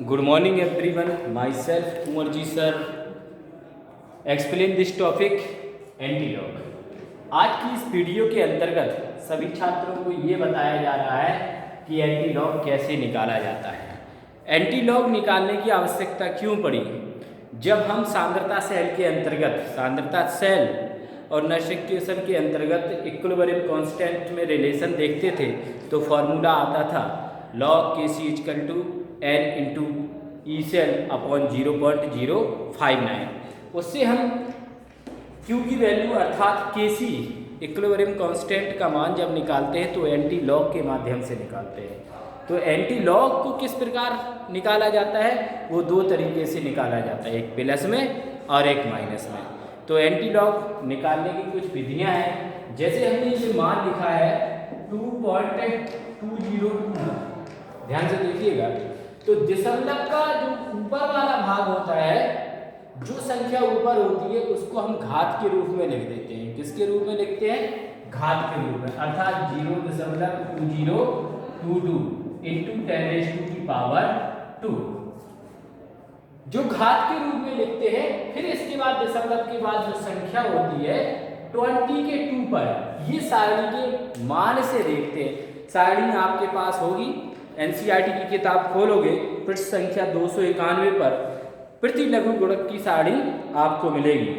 Good morning everyone. Myself Kumarji sir explain this topic antilog. आज की इस video के अंतर्गत सभी छात्रों को ये बताया जा रहा है कि एंटीलॉग कैसे निकाला जाता है। एंटीलॉग निकालने की आवश्यकता क्यों पड़ी? जब हम सांद्रता सेल के अंतर्गत सांद्रता सेल और नैसर्गिक इक्वेशन के अंतर्गत इक्विलिब्रियम कांस्टेंट में रिलेशन देखते थे तो फॉर्मूला आता था log Kc equal to N into E cell upon 0.059। उससे हम Q की वैल्यू अर्थात Kc इक्विलिब्रियम कांस्टेंट का मान जब निकालते हैं तो एंटी लॉग के माध्यम से निकालते हैं। तो एंटी लॉग को किस प्रकार निकाला जाता है? वो दो तरीके से निकाला जाता है, एक प्लस में और एक माइनस में। तो एंटी लॉग निकालने की कुछ विधियां हैं। जैसे हमने ये मान लिखा है 2.202, ध्यान से देखिएगा। तो दशमलव का जो ऊपर वाला भाग होता है, जो संख्या ऊपर होती है उसको हम घात के रूप में लिख देते हैं। किसके रूप में लिखते हैं? घात के रूप में, अर्थात 0.2022 इंटू 10⁻², जो घात के रूप में लिखते हैं। फिर इसके बाद दशमलव के बाद जो संख्या होती है 20 के 2 पर, ये सारणी के मान से देखते हैं। सारणी आपके पास होगी, एनसीईआरटी की किताब खोलोगे, पृष्ठ संख्या 291 पर प्रति लघु गुणक की सारणी आपको मिलेगी।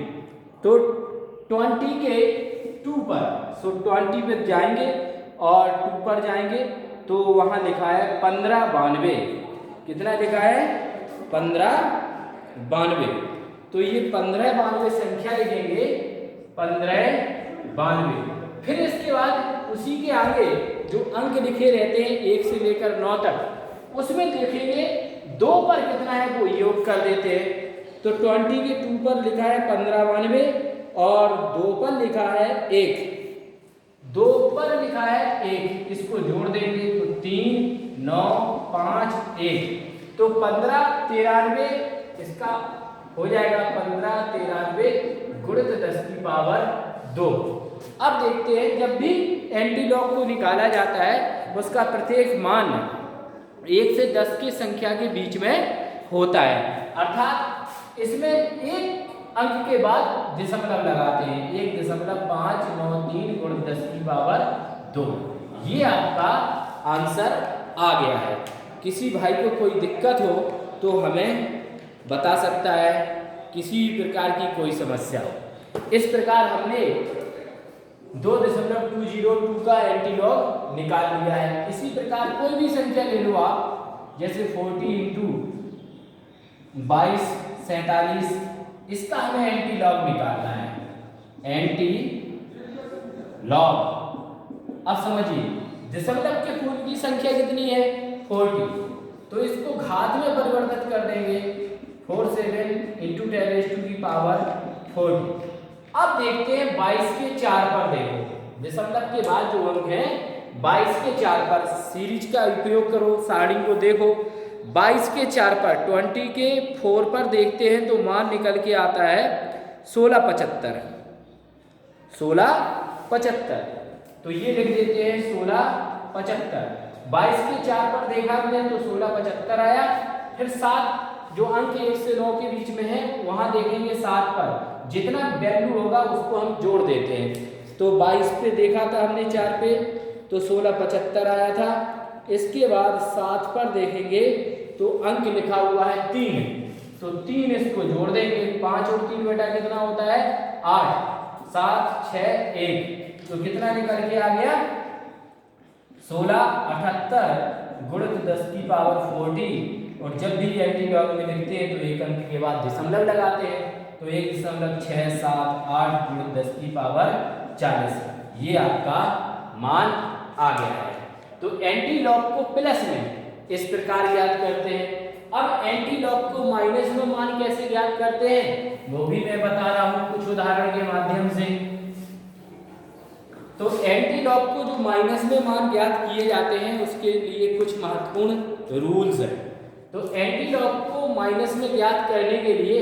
तो 20 के 2 पर, सो 20 पर जाएंगे और 2 पर जाएंगे तो वहाँ लिखा है 1592। कितना लिखा है? 1592। तो ये 1592 संख्या लिखेंगे, 1592। फिर इसके बाद उसी के आगे जो अंक लिखे रहते हैं 1 से लेकर 9 तक, उसमें देखेंगे 2 पर कितना है वो योग कर देते हैं। तो 20 के 2 पर लिखा है 1592 और 2 पर लिखा है 1, 2 पर लिखा है 1, इसको जोड़ देंगे तो 3, 9, 5, 1, तो 1593 इसका हो जाएगा। 1593 गुणित 10⁻²। अब देखते हैं, जब भी एंटीलॉग को निकाला जाता है उसका प्रत्येक मान 1 से 10 की संख्या के बीच में होता है, अर्थात इसमें एक अंक के बाद दशमलव लगाते हैं। 1.593 गुणित 10⁻²। ये आपका आंसर आ गया है। किसी भाई को कोई दिक्कत हो तो हमें बता सकता है, किसी प्रकार की कोई समस्या हो। इस प्रकार हमने 2.202 का एंटीलॉग निकाल लिया है। इसी प्रकार कोई भी संख्या ले लो आप, जैसे 40 इंटू 22 47, इसका हमें एंटीलॉग निकालना है। एंटी लॉग, अब समझिए दशमलव के पूर्व की संख्या कितनी है? 40, तो इसको घात में परिवर्तित कर देंगे, 47 इंटू 10⁻40। अब देखते हैं 22 के 4 पर। देखो दशमलव के बाद जो अंक है 22 के 4 पर, सीरीज का उपयोग करो, सारणी को देखो। 22 के 4 पर 20 के 4 पर देखते हैं तो मान निकल के आता है 1675। 1675, तो ये लिख देते हैं 1675। 22 के 4 पर देखा हमने तो 1675 आया। फिर 7, जो अंक 1 से 9 के बीच में है, वहां देखेंगे 7 पर जितना वैल्यू होगा उसको हम जोड़ देते हैं। तो 22 पे देखा था हमने 4 पे, तो 1675 आया था। इसके बाद 7 पर देखेंगे तो अंक लिखा हुआ है 3, तो 3 इसको जोड़ देंगे। 5 और 3 बेटा कितना होता है? 8, 7, 6, 1, तो कितना निकल के आ गया? 1678 गुणित 10⁻40। और जब भी एंटीलॉग में लिखते हैं तो एक अंक के बाद दशमलव लगाते हैं, तो 1.678 गुणित 10⁻40, ये आपका मान आ गया है। तो एंटीलॉग को प्लस में इस प्रकार ज्ञात करते हैं। अब एंटीलॉग को माइनस में मान कैसे ज्ञात करते हैं वो भी मैं बता रहा हूं कुछ उदाहरण के माध्यम से। तो एंटीलॉग को जो माइनस में मान ज्ञात किए जाते हैं उसके लिए कुछ महत्वपूर्ण रूल्स हैं। तो एंटीलॉग को माइनस में ज्ञात करने के लिए,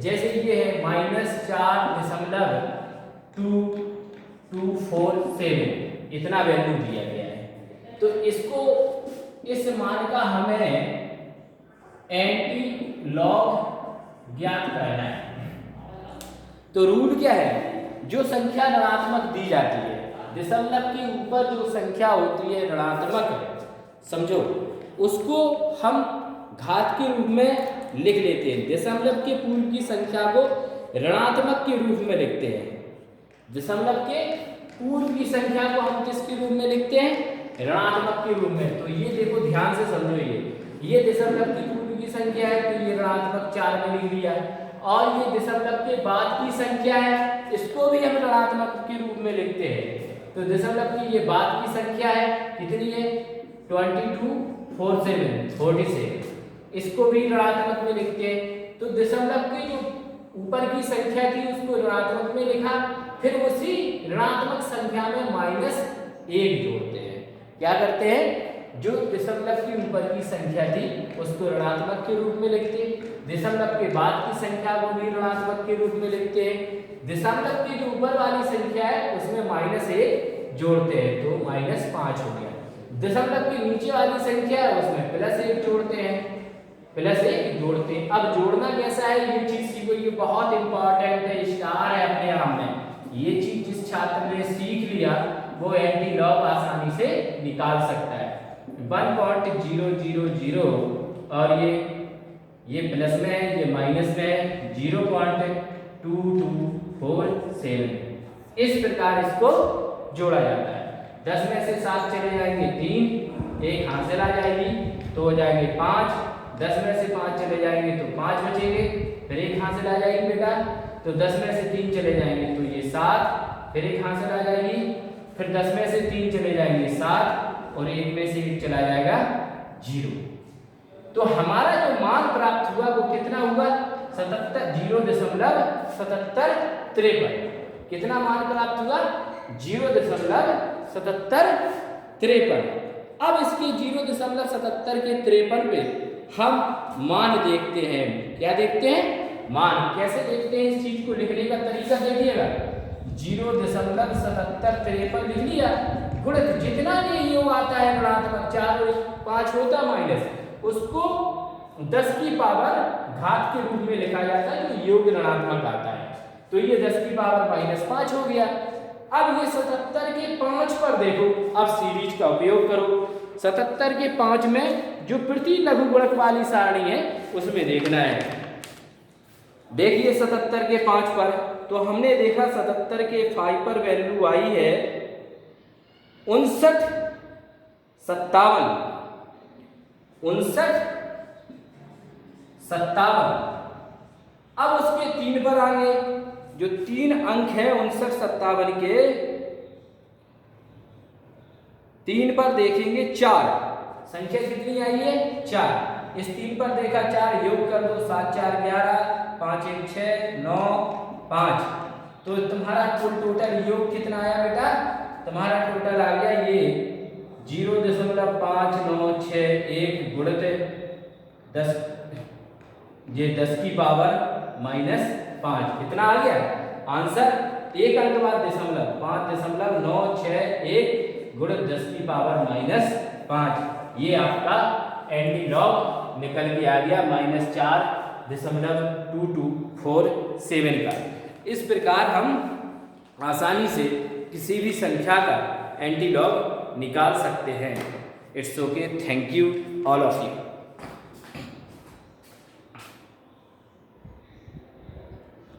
जैसे ये है -4.2247, इतना वैल्यू दिया गया है, तो इसको, इस मान का हमें एंटी लॉग ज्ञात करना है। तो रूल क्या है, जो संख्या ऋणात्मक दी जाती है, दशमलव के ऊपर जो संख्या होती है ऋणात्मक, समझो, उसको हम घात के रूप में लिख लेते हैं। दशमलव के पूर्व की संख्या को ऋणात्मक के रूप में लिखते हैं। दशमलव के पूर्व की संख्या को हम किसके रूप में लिखते हैं, ऋणात्मक के रूप में। तो ये देखो ध्यान से समझो, ये दशमलव की पूर्व की संख्या है तो ये ऋणात्मक 4 में लिख दिया, और ये दशमलव के बाद की संख्या है, इसको भी हम ऋणात्मक के रूप में लिखते हैं। तो दशमलव की ये बाद की संख्या है, कितनी है, 2247, इसको भी ऋणात्मक में लिखते हैं। तो दशमलव की जो ऊपर की संख्या थी उसको ऋणात्मक में लिखा, फिर उसी ऋणात्मक संख्या में -1 जोड़ते हैं। क्या करते हैं, जो दशमलव के ऊपर की संख्या थी उसको ऋणात्मक के रूप में लिखते हैं, दशमलव के बाद की संख्या को भी ऋणात्मक के रूप में लिखते हैं, दशमलव की जो ऊपर वाली संख्या है उसमें -1 जोड़ते हैं, तो -5 हो गया। दशमलव के नीचे वाली संख्या है उसमें +1 जोड़ते हैं, +1 जोड़ते हैं। अब जोड़ना कैसा है, ये चीज सीखो, ये बहुत इंपॉर्टेंट है, स्टार है अपने आप में। ये चीज जिस छात्र ने सीख लिया वो एंटी लॉग आसानी से निकाल सकता है। 1.000 और ये प्लस में है, ये माइनस में है, 0.2247, इस प्रकार इसको जोड़ा जाता है। 10 में से 7 चले जाएंगे 3, एक हासिल आ जाएगी तो हो जाएंगे 5, 10 में से 5 चले जाएंगे तो 5 बचेंगे, फिर एक हासिल आ जाएगी बेटा, तो 10 में से 3 चले जाएंगे तो ये 7, फिर एक हासिल आ जाएगी, फिर 10 में से 3 चले जाएंगे 7, और 1 में से 1 चला जाएगा 0। तो हमारा जो मान प्राप्त हुआ वो कितना हुआ, 0.7753। कितना मान प्राप्त हुआ, 0.7753। अब इसके 0.7753 पे हम मान देखते हैं। क्या देखते हैं, मान कैसे देखते हैं, इस चीज को लिखने का तरीका देखिएगा। 0.7753 लिख लिया, गुणित जितना ये योग आता है ऋणात्मक, 4 और 5 होता माइनस, उसको 10 की पावर घात के रूप में लिखा जाता है, जो योग ऋणात्मक आता है। तो ये 10 की पावर -5 हो गया। अब ये 77 के 5 पर देखो, अब सीरीज का उपयोग करो। 77 के 5 में जो प्रति लघुगुणक वाली सारणी है उसमें देखना है। देखिए 77 के 5 पर, तो हमने देखा 77 के 5 पर वैल्यू आई है 59, 57, 59, 57। अब उसके 3 पर आगे, जो 3 अंक है 59, 57 के 3 पर देखेंगे 4, संख्या कितनी आई है, 4। इस 3 पर देखा 4, योग कर दो, 7 4 11, 5 1 6 9 5। तो तुम्हारा कुल टोटल योग कितना आया बेटा, तुम्हारा टोटल आ गया ये 0.5961 गुणित 10, ये 10 की पावर -5, कितना आ गया आंसर, एक अंक बाद दशमलव, 5.961 गुणित 10 की पावर -5। ये आपका एंटी लॉग निकल के आ गया -4.2247 का। इस प्रकार हम आसानी से किसी भी संख्या का एंटी लॉग निकाल सकते हैं। It's okay, thank you all of you.